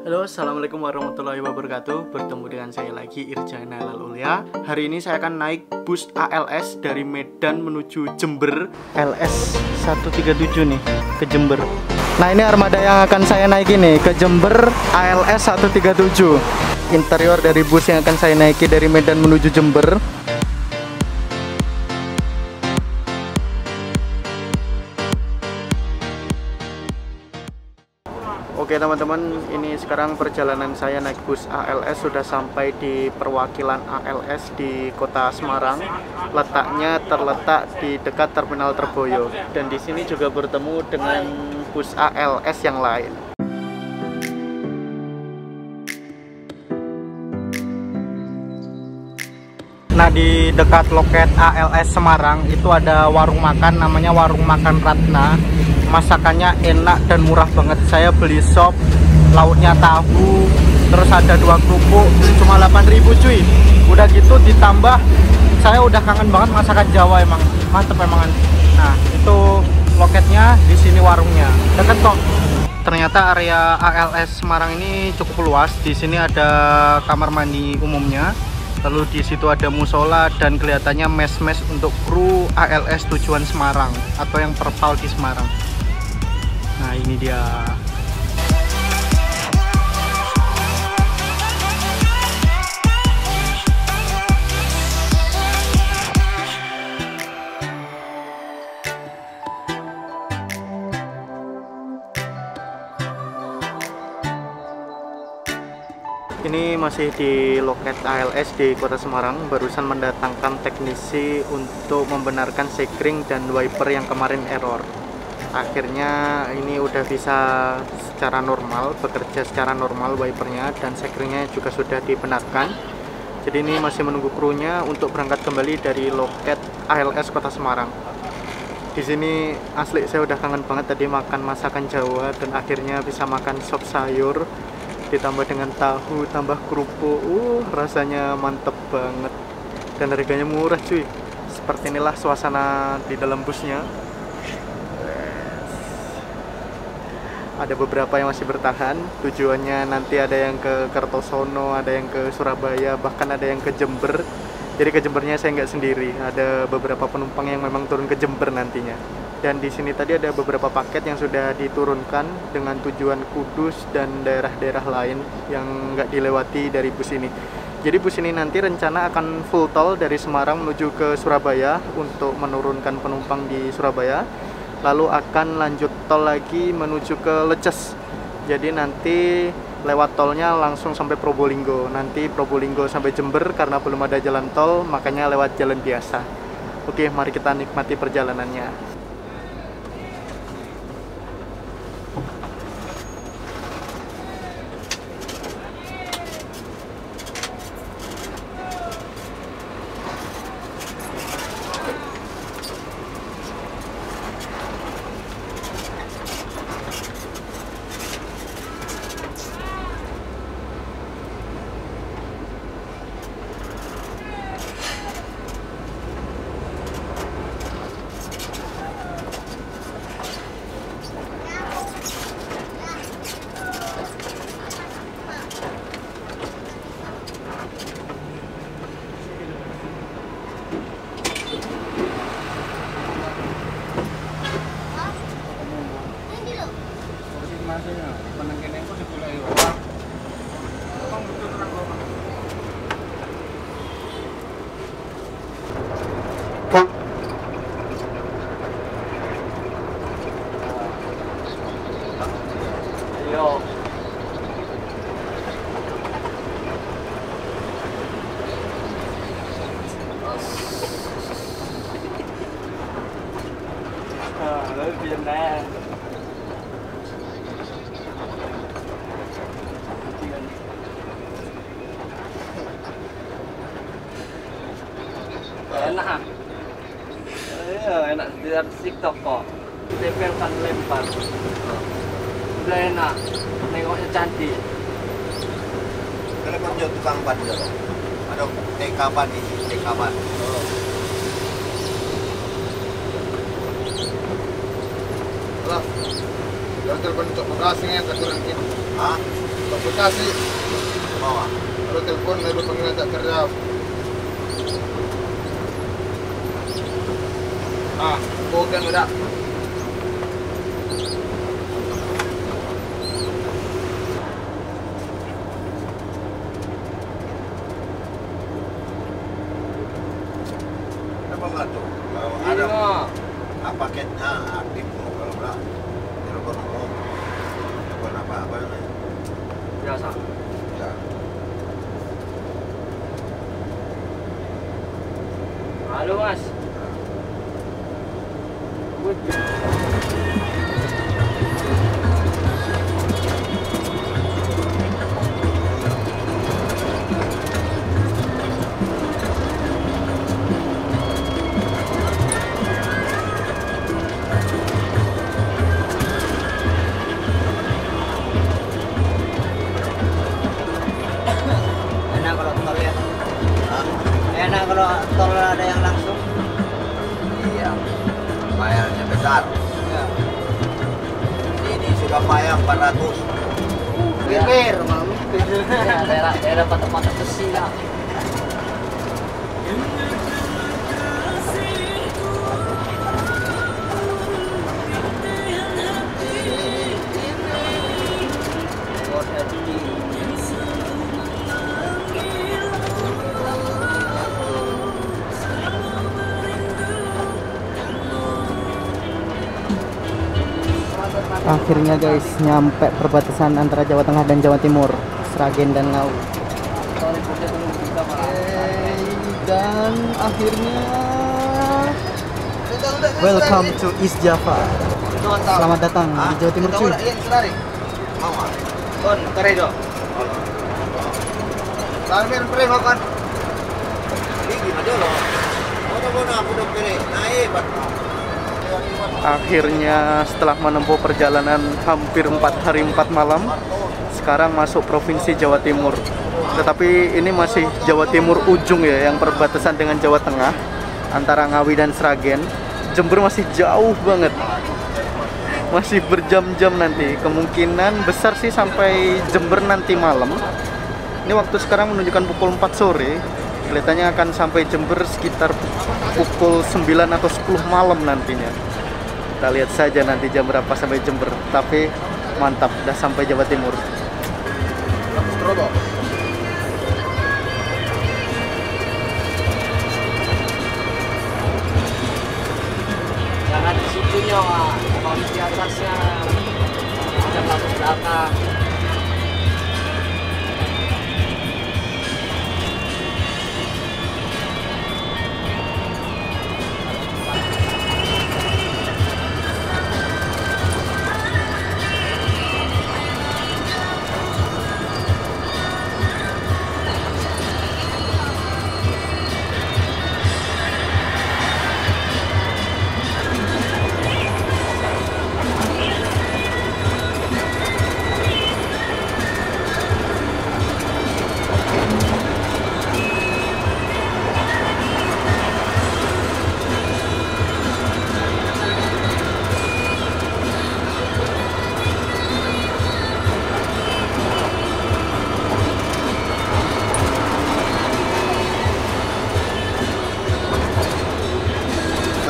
Halo, assalamualaikum warahmatullahi wabarakatuh. Bertemu dengan saya lagi, Irjan Halal Ulia. Hari ini saya akan naik bus ALS dari Medan menuju Jember. LS 137 nih, ke Jember. Nah, ini armada yang akan saya naiki nih, ke Jember ALS 137. Interior dari bus yang akan saya naiki dari Medan menuju Jember. Oke teman-teman, ini sekarang perjalanan saya naik bus ALS sudah sampai di perwakilan ALS di Kota Semarang. Letaknya terletak di dekat Terminal Terboyo dan di sini juga bertemu dengan bus ALS yang lain. Nah, di dekat loket ALS Semarang itu ada warung makan namanya Warung Makan Ratna. Masakannya enak dan murah banget. Saya beli sop, lauknya tahu, terus ada 2 kerupuk, cuma 8.000 cuy. Udah gitu ditambah, saya udah kangen banget masakan Jawa, emang mantep emangan. Nah, itu loketnya, di sini warungnya. Deket kok. Ternyata area ALS Semarang ini cukup luas. Di sini ada kamar mandi umumnya. Lalu di situ ada musola dan kelihatannya mes-mes untuk kru ALS tujuan Semarang atau yang perpal di Semarang. Nah, ini dia. Ini masih di loket ALS di Kota Semarang. Barusan mendatangkan teknisi untuk membenarkan sekring dan wiper yang kemarin error. Akhirnya ini udah bisa secara normal, bekerja secara normal wipernya, dan sekringnya juga sudah dibenarkan. Jadi ini masih menunggu krunya untuk berangkat kembali dari loket ALS Kota Semarang. Di sini asli saya udah kangen banget tadi makan masakan Jawa, dan akhirnya bisa makan sop sayur ditambah dengan tahu, tambah kerupuk. Rasanya mantep banget dan harganya murah cuy. Seperti inilah suasana di dalam busnya. Ada beberapa yang masih bertahan, tujuannya nanti ada yang ke Kertosono, ada yang ke Surabaya, bahkan ada yang ke Jember. Jadi ke Jembernya saya nggak sendiri, ada beberapa penumpang yang memang turun ke Jember nantinya. Dan di sini tadi ada beberapa paket yang sudah diturunkan dengan tujuan Kudus dan daerah-daerah lain yang nggak dilewati dari bus ini. Jadi bus ini nanti rencana akan full tol dari Semarang menuju ke Surabaya untuk menurunkan penumpang di Surabaya. Lalu akan lanjut tol lagi menuju ke Leces. Jadi nanti lewat tolnya langsung sampai Probolinggo. Nanti Probolinggo sampai Jember karena belum ada jalan tol, makanya lewat jalan biasa. Oke, mari kita nikmati perjalanannya. Enak, enak di TikTok kok. Tempelkan lempar. Udah enak, nengoknya cantik. Telepon jo tukang ban jo. Ada TK ban ini, TK ban. Halo. Jangan telepon untuk bagasinya yang keturunan kita. Hah? Bekasi. Bawa. Kalau telepon nggak ada panggilan tak terjawab. Bukan udah. Apa nggak tuh? Kalau Ini ada mah paketnya aktif tuh kalau nggak telepon umum. Telepon apa namanya? biasa. Ya. Halo Mas. Enak kalau tol ya. Hah? Enak kalau tol ada yang langsung. Iya. Bayarnya besar. Ya. Ini sudah bayar 400. Bibir, daerah patok-patok besi lah. Akhirnya guys, nyampe perbatasan antara Jawa Tengah dan Jawa Timur, Sragen dan Ngawi. Dan akhirnya welcome to East Java. Selamat datang di Jawa Timur cuy. Mau ah? Kon, karedo. Salmin pre makan. Ini gimana dulu? Mana aku udah pilih naik Pak. Akhirnya setelah menempuh perjalanan hampir 4 hari 4 malam, sekarang masuk provinsi Jawa Timur. Tetapi ini masih Jawa Timur ujung ya, yang perbatasan dengan Jawa Tengah antara Ngawi dan Sragen. Jember masih jauh banget, masih berjam-jam nanti. Kemungkinan besar sih sampai Jember nanti malam. Ini waktu sekarang menunjukkan pukul 4 sore. Kelihatannya akan sampai Jember sekitar pukul 9 atau 10 malam nantinya. Kita lihat saja nanti jam berapa sampai Jember. Tapi mantap, udah sampai Jawa Timur. Strobo. Jangan di situnya, kalau di atasnya ada lampu belakang.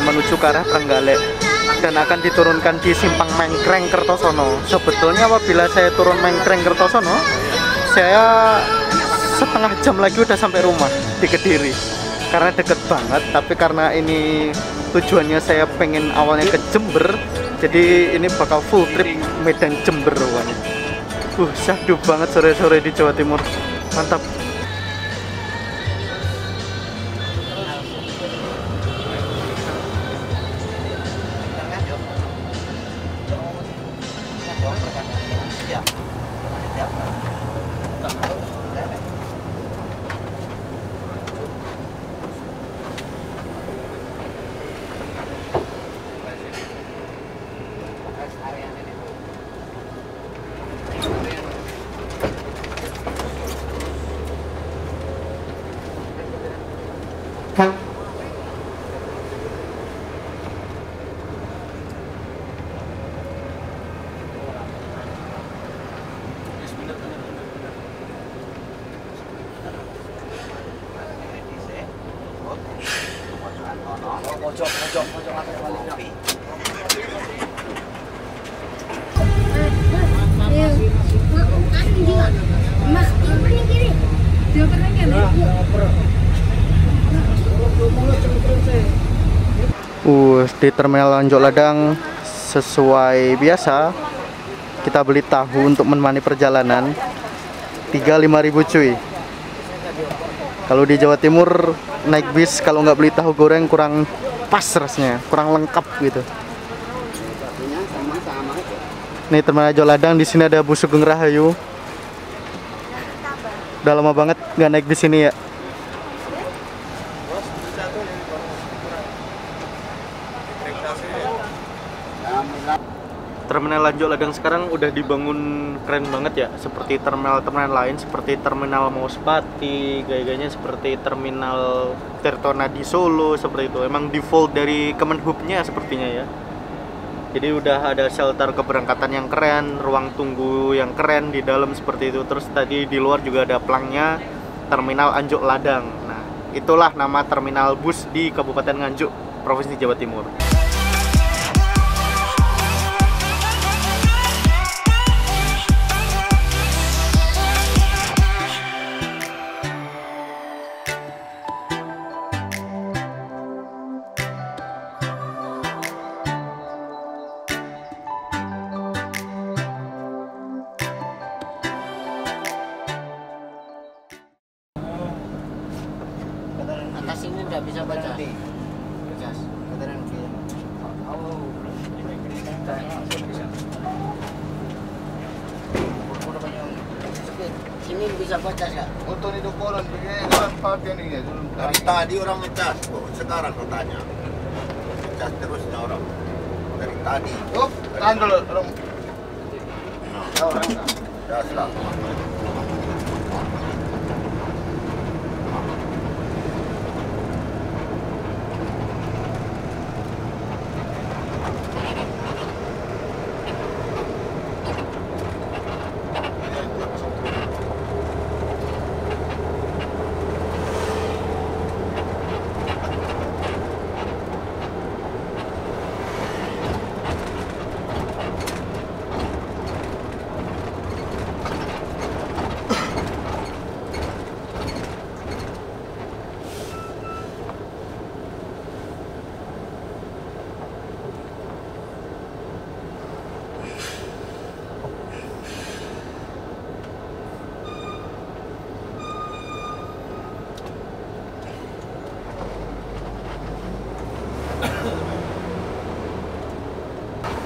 Menuju ke arah Trenggalek dan akan diturunkan di Simpang Mengkreng Kertosono. Sebetulnya apabila saya turun Mengkreng Kertosono, saya setengah jam lagi udah sampai rumah di Kediri karena deket banget. Tapi karena ini tujuannya saya pengen awalnya ke Jember, jadi ini bakal full trip Medan Jember rupanya. Syahdu banget sore-sore di Jawa Timur, mantap. Pojok apa baliknya. Di Terminal Anjok Ladang sesuai biasa kita beli tahu untuk menemani perjalanan 3.000-5.000 cuy. Kalau di Jawa Timur naik bis kalau nggak beli tahu goreng kurang pas rasanya, kurang lengkap gitu. Nih Terminal Anjok Ladang, di sini ada Bu Sugeng Rahayu. Udah lama banget nggak naik di sini ya. Terminal Anjok Ladang sekarang udah dibangun keren banget ya, seperti terminal-terminal lain, seperti terminal Mauspati, gaya-gayanya seperti terminal Tirtona di Solo, seperti itu. Emang default dari Kemenhub-nya sepertinya ya. Jadi udah ada shelter keberangkatan yang keren, ruang tunggu yang keren di dalam seperti itu. Terus tadi di luar juga ada pelangnya Terminal Anjok Ladang. Nah, itulah nama terminal bus di Kabupaten Nganjuk, Provinsi Jawa Timur. Atas ini nggak bisa baca. Sini bisa baca nggak? Untuk itu koran begini perhatian ini. Dari tadi orang ngecas, kok sekarang kau tanya. Ngecas terusnya orang. Dari tadi. Oh, tahan dulu. Orang. Gas lah.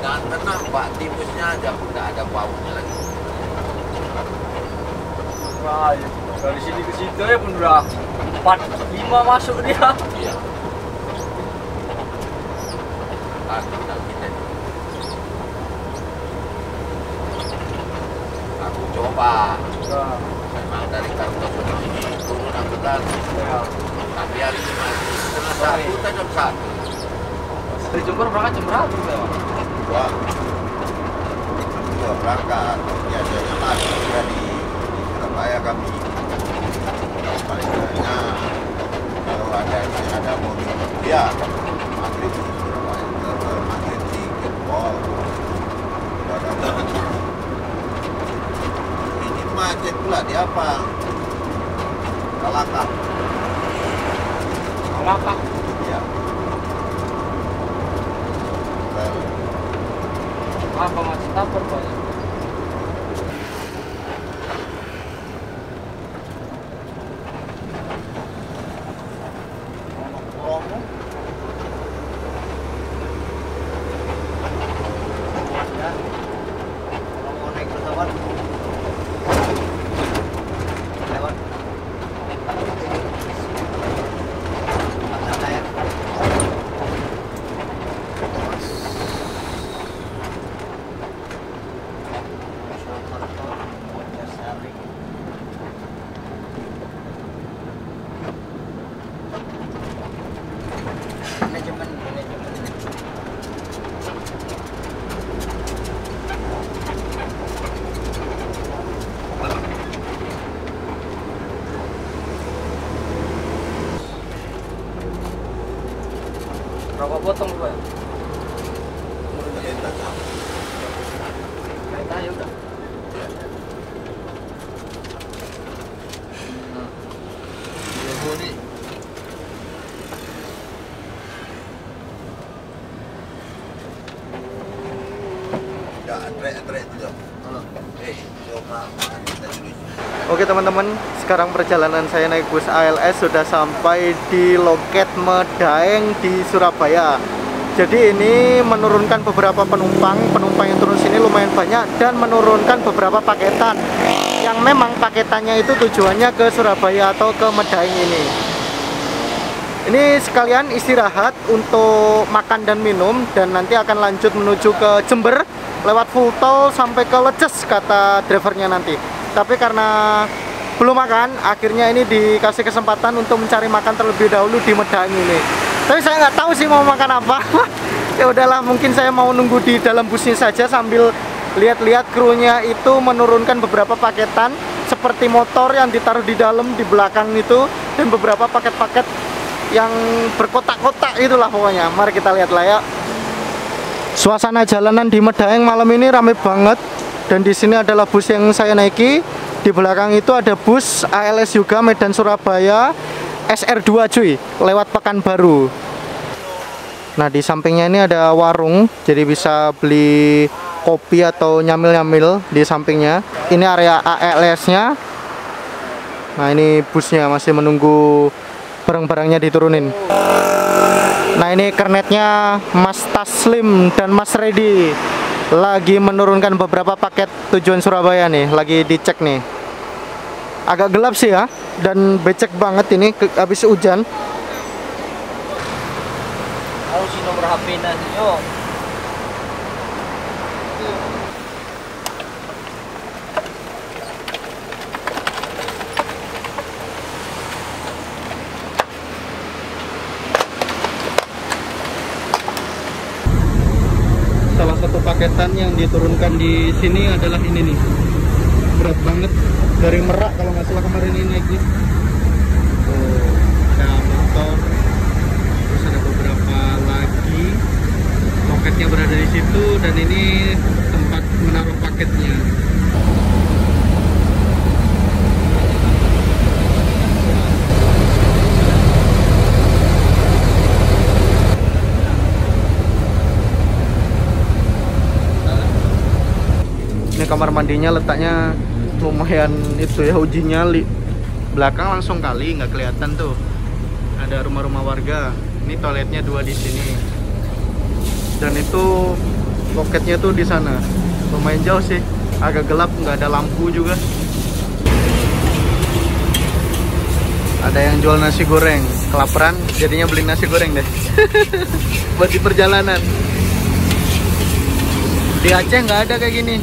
Jangan tenang Pak, timusnya aja udah ada baunya lagi. Wah, dari sini ke situ ya pun udah 4-5 masuk dia. Iya. Tinggal kita. Aku coba. Memang dari Kartosono ini turun angkutan. Tapi hari ini masih setengah satu, jam 1. Dari Jember berangkat jam berapa ya? Dua berangkat. Biasanya masih sudah di Surabaya kami. Paling banyak kalau ada mobil ya maghrib di Surabaya, maghrib di Gempol. Ini macet pula di apa? Kalakah. Kalakah? Ya. Apa masih tapar Pak? Promo. Ya. Kalau mau naik pesawat lewat sana ya. potong Pak. Kita tahu. Kayak aja udah. Ini Ya, antre itu dong. Cuma kita dulu. Oke teman-teman, sekarang perjalanan saya naik bus ALS sudah sampai di loket Medaeng di Surabaya. Jadi ini menurunkan beberapa penumpang yang turun sini lumayan banyak dan menurunkan beberapa paketan yang memang paketannya itu tujuannya ke Surabaya atau ke Medaeng ini. Ini sekalian istirahat untuk makan dan minum dan nanti akan lanjut menuju ke Jember lewat full tol sampai ke Leces kata drivernya nanti. Tapi karena belum makan, akhirnya ini dikasih kesempatan untuk mencari makan terlebih dahulu di Medaeng ini. Tapi saya nggak tahu sih mau makan apa. Ya udahlah, mungkin saya mau nunggu di dalam busnya saja sambil lihat-lihat krunya itu menurunkan beberapa paketan seperti motor yang ditaruh di dalam di belakang itu dan beberapa paket-paket yang berkotak-kotak itulah pokoknya. Mari kita lihat lah ya. Suasana jalanan di Medaeng malam ini rame banget dan di sini adalah bus yang saya naiki. Di belakang itu ada bus ALS juga Medan Surabaya SR2 cuy, lewat Pekanbaru. Nah, di sampingnya ini ada warung, jadi bisa beli kopi atau nyamil-nyamil di sampingnya. Ini area ALS-nya. Nah, ini busnya masih menunggu barang-barangnya diturunin. Nah, ini kernetnya Mas Taslim dan Mas Redi lagi menurunkan beberapa paket tujuan Surabaya nih, lagi dicek nih. Agak gelap sih ya, dan becek banget ini habis hujan. Harus si nomor HP nanti yuk. Salah satu paketan yang diturunkan di sini adalah ini nih. Berat banget, dari Merak kalau nggak salah kemarin ini naiknya. Oh, ada motor, terus ada beberapa lagi. Loketnya berada di situ dan ini tempat menaruh paketnya. Ini kamar mandinya letaknya lumayan itu ya, uji nyali. Belakang langsung kali, nggak kelihatan tuh. Ada rumah-rumah warga. Ini toiletnya 2 di sini. Dan itu loketnya tuh di sana. Lumayan jauh sih, agak gelap, nggak ada lampu juga. Ada yang jual nasi goreng, kelaparan jadinya beli nasi goreng deh. Buat di perjalanan. Di Aceh nggak ada kayak gini.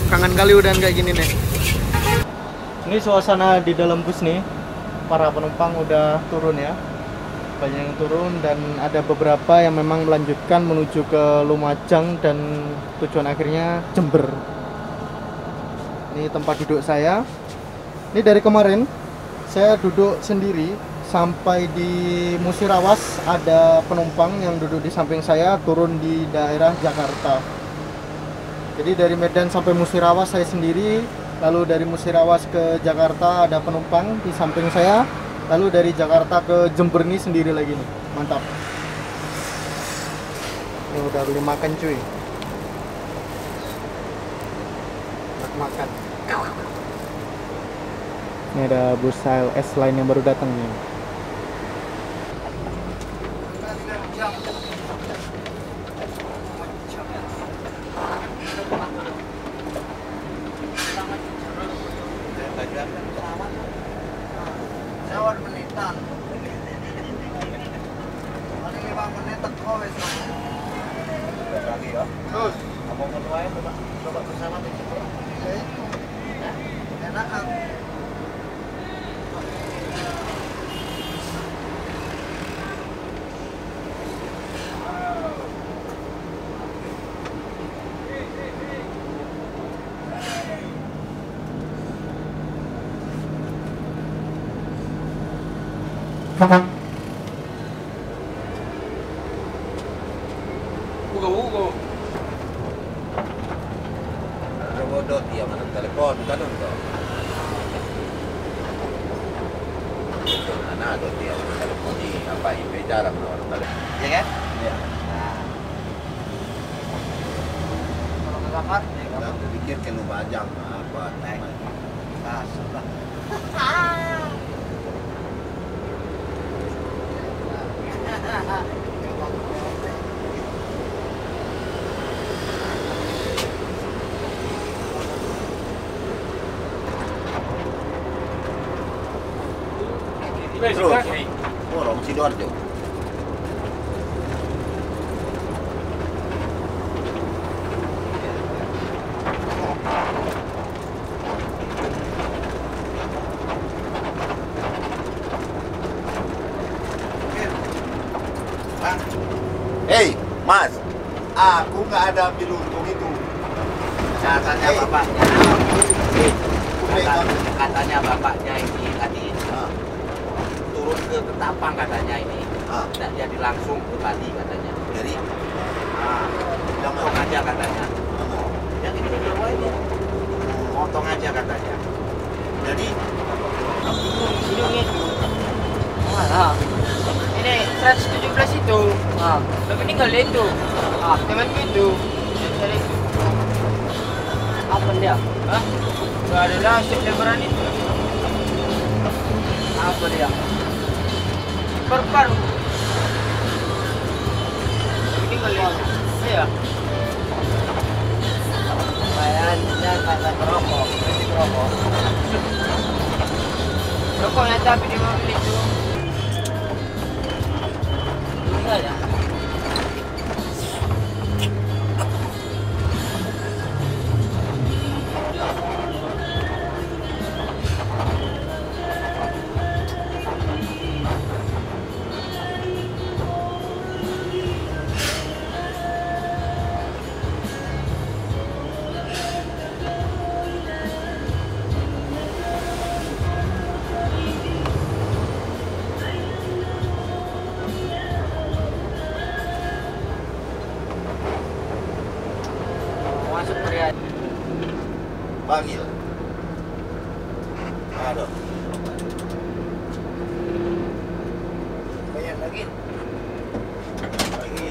Kangen kali udah kayak gini nih. Ini suasana di dalam bus nih. Para penumpang udah turun ya. Banyak yang turun dan ada beberapa yang memang melanjutkan menuju ke Lumajang dan tujuan akhirnya Jember. Ini tempat duduk saya. Ini dari kemarin saya duduk sendiri sampai di Musirawas ada penumpang yang duduk di samping saya turun di daerah Jakarta. Jadi dari Medan sampai Musirawas saya sendiri, lalu dari Musirawas ke Jakarta ada penumpang di samping saya, lalu dari Jakarta ke Jember ini sendiri lagi nih. Mantap. Ini udah beli makan cuy. Makan. Ini ada bus ALS lain yang baru datang nih. Sawar menitan. Paling 5 menit teko wis. Lagi ya. Terus, Abang mau wae coba bersama nih. Enak. Karena ada dia teleponi apa IP jarang orang telepon. Ya kan? Iya. Nah. Kalau ke kamar, ya Kita kamar. pikir ke Lumajang apa Naik. namanya. Kasut lah. Terus, Orang Sidoarjo. Hei, Mas, aku nggak ada ambil untung itu. Katanya Hey. bapaknya. Aku pegang. Katanya bapaknya ini tadi Ah, turun ke Ketapang katanya ini. ah, Tidak jadi langsung ke Bali katanya. jadi Ah, jangan motong aja katanya. Yang ini di Jawa ini. Motong aja katanya. Jadi Hidung itu. Mana? Ini 117 itu. Ah, tapi meninggal itu. Ah, temanku itu. Yang itu. Apa dia? Hah? Gak ada lah, lebaran itu. Apa dia? Paru-paru. Meninggal itu. Iya. Kayaknya kayak merokok. Berhenti merokok. Rokoknya tapi di mobil itu. Meninggal ya? Masuk pria. panggil. Aduh. Bayar lagi. Lagi.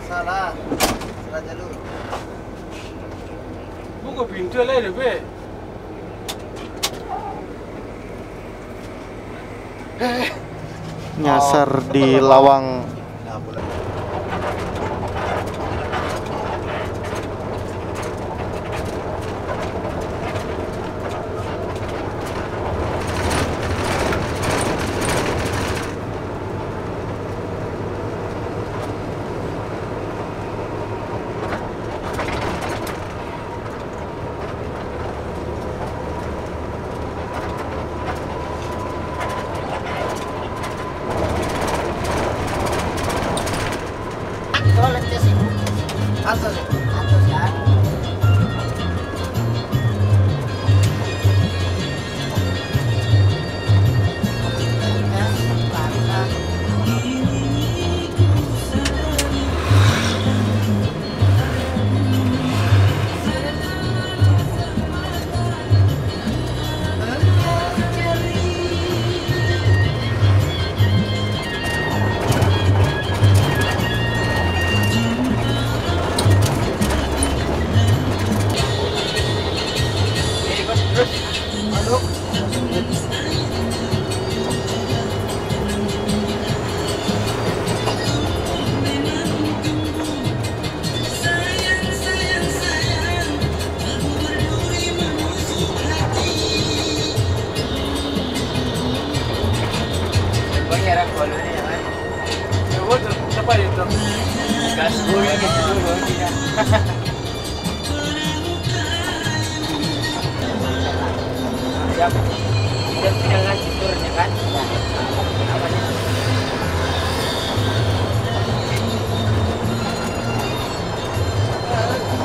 Salah. Salah jalur. Buka pintu lah deh, be. Nyasar di Lawang. Nah, boleh. Atas. Atas ya. Banyak kalau ini ya kan. Ya, betul. Siapa itu? Gas dulu gitu dulu dia. Siap. Dia dengan fiturnya kan. Apa nih?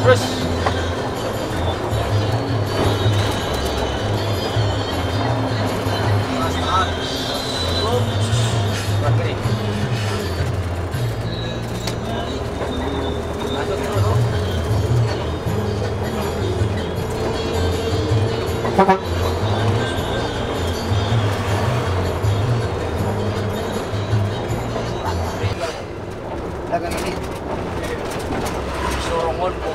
Terus. Masuk dulu. Dagang ini. Sorongon po.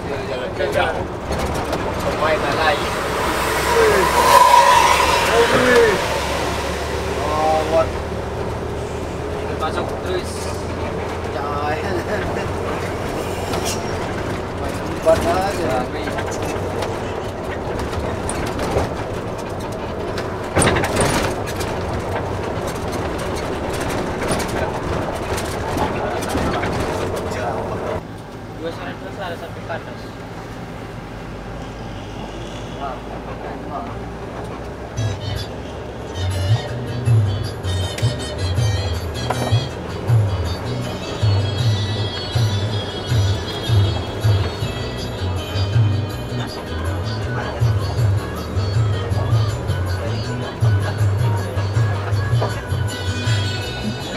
Jalan-jalan. Pemain lain. Oh, what? Masuk terus. Jangan. Main tempat aja. Dua sana sampai ke atas.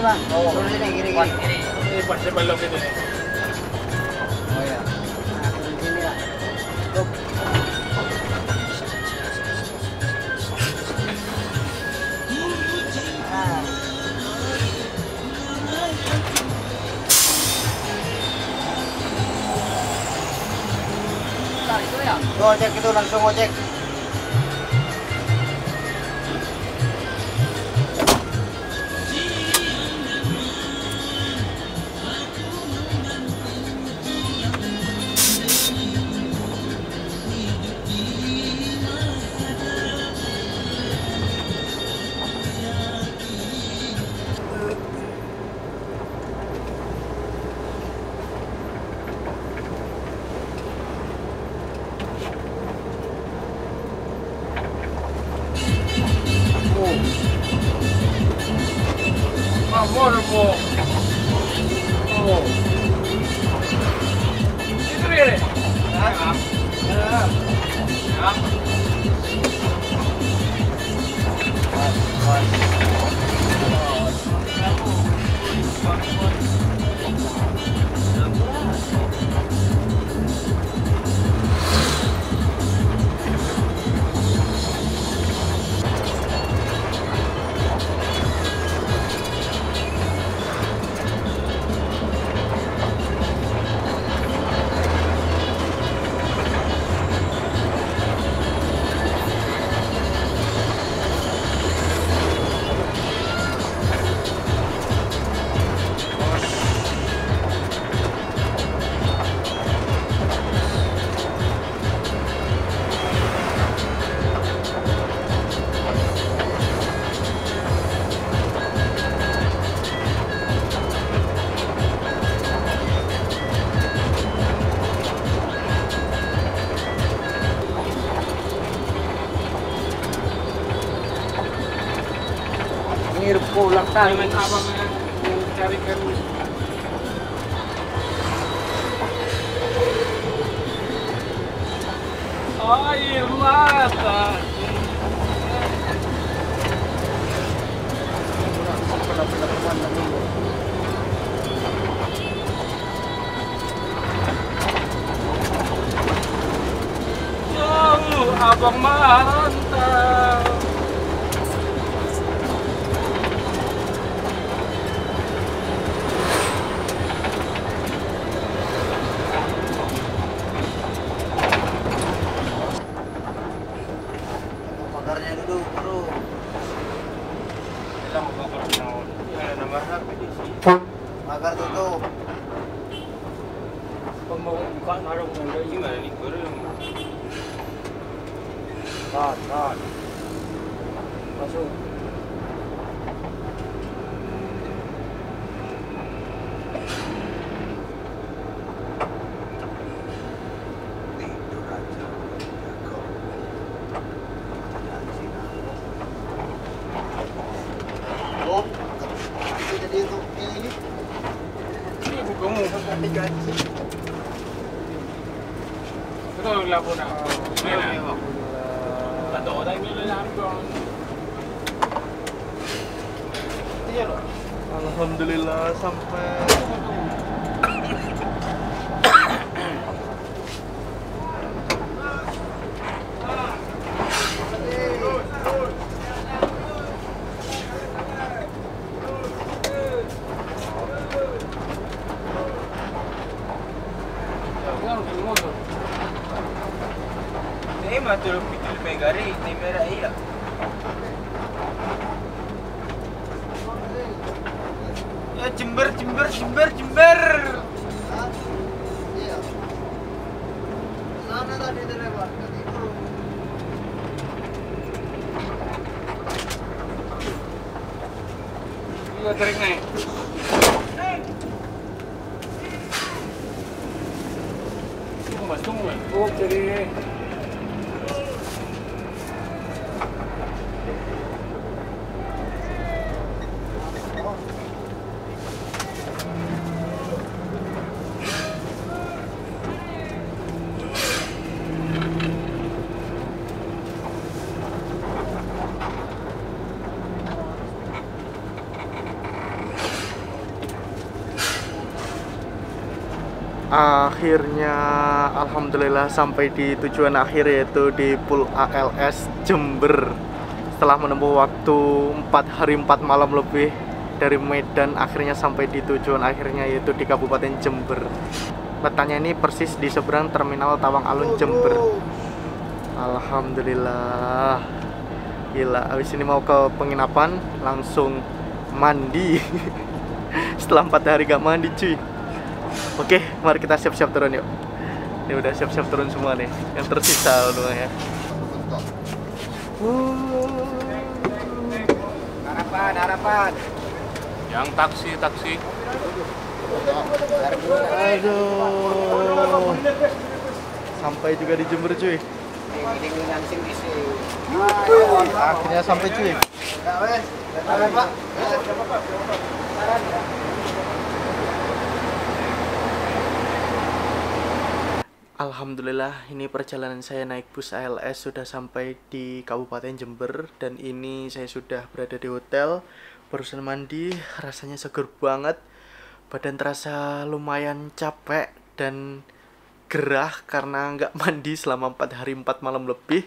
Bang, turun sini kiri. Ini pas sebelum itu nih. Oh ya. Nah, turun sini lah. Stop. Ah. Itu ya. Ojek itu langsung ojek. Amor po. Oh. Itu dia. Ngirup pulang tadi. Dengan abang yang carikan air mata. Jauh abang merantau. Pagarnya duduk, bro. Bilang mau bakar naon. Ya nomor HP di sini. Pagar tutup. Pag mau buka narong nanda gimana nih? Kurang. Tahan. Masuk. Oh, itu jadi untuk ini. Ini bukamu. Betul lah pun. Mana? Tato tayo nila lang doon. Alhamdulillah sampai. mah tuh pitul megari di merah iya. Ya Jember. Iya. Sana tadi dilewatkan itu. Iya, tarik naik. Tunggu mas, tunggu mas. Oh, jadi akhirnya alhamdulillah sampai di tujuan akhir, yaitu di Pool ALS Jember. Setelah menempuh waktu 4 hari 4 malam lebih dari Medan, akhirnya sampai di tujuan akhirnya, yaitu di Kabupaten Jember. Letaknya ini persis di seberang Terminal Tawang Alun Jember. Alhamdulillah. Gila, habis ini mau ke penginapan langsung mandi. Setelah 4 hari gak mandi cuy. Oke, mari kita siap-siap turun yuk. Ini udah siap-siap turun semua nih. Yang tersisa doang ya. Harapan. yang taksi. Aduh. Sampai juga di Jember cuy. Akhirnya sampai cuy. Alhamdulillah, ini perjalanan saya naik bus ALS sudah sampai di Kabupaten Jember. Dan ini saya sudah berada di hotel. Barusan mandi, rasanya seger banget. Badan terasa lumayan capek dan gerah karena nggak mandi selama 4 hari 4 malam lebih.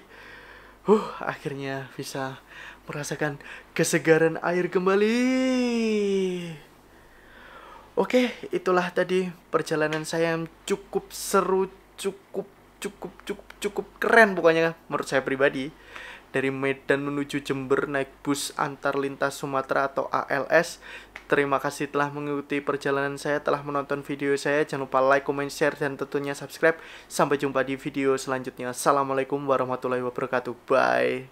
Akhirnya bisa merasakan kesegaran air kembali. Oke, itulah tadi perjalanan saya yang cukup seru, cukup keren pokoknya menurut saya pribadi. Dari Medan menuju Jember naik bus antar lintas Sumatera atau ALS. Terima kasih telah mengikuti perjalanan saya, telah menonton video saya. Jangan lupa like, comment, share, dan tentunya subscribe. Sampai jumpa di video selanjutnya. Assalamualaikum warahmatullahi wabarakatuh. Bye.